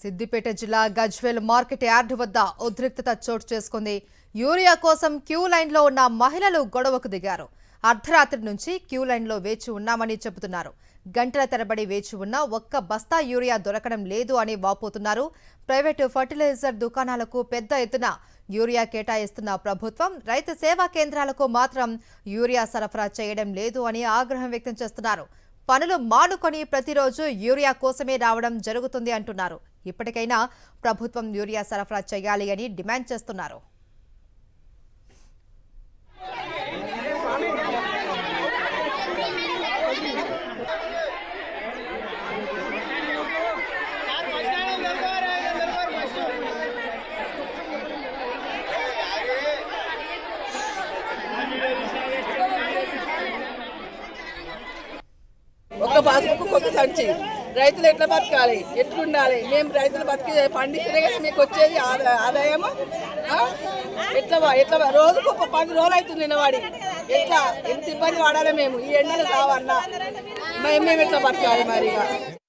సిద్దిపేట జిల్లా Gajwel market yard వద్ద ఉద్రిక్తత చోటు చేసుకుంది. యూరియా కోసం క్యూ లైన్లో ఉన్న మహిళలు గొడవకు దిగారు. అర్ధరాత్రి నుంచి క్యూ లైన్లో వేచి ఉన్నామని చెబుతున్నారు. గంటల తరబడి వేచి ఉన్నా ఒక్క బస్తా యూరియా దొరకడం లేదు అని వాపోతున్నారు. ప్రైవేటు ఫర్టిలైజర్ దుకాణాలకు పెద్ద ఎత్తున యూరియా కేటాయిస్తున్న ప్రభుత్వం రైతు సేవా కేంద్రాలకు మాత్రం యూరియా సరఫరా చేయడం లేదు అని ఆగ్రహం వ్యక్తం చేస్తున్నారు. పనులు మానుకొని ప్రతిరోజు యూరియా కోసమే రావడం జరుగుతుంది అంటున్నారు. ఇప్పటికైనా ప్రభుత్వం యూరియా సరఫరా చేయాలి అని డిమాండ్ చేస్తున్నారు. ఒక పాస్బుక్ ఒక సంచి రైతులు ఎట్లా బతకాలి, ఎట్లుండాలి? మేము రైతులు బతికి పండిస్తేనే కదా మీకు వచ్చేది ఆదాయము. ఎట్లా రోజుకు 10 రోజులు అవుతుంది నిలబడి. ఎంత ఇబ్బంది పడాలి మేము ఈ ఎండలు కావన్నా మేము ఎట్లా బతకాలి మరి?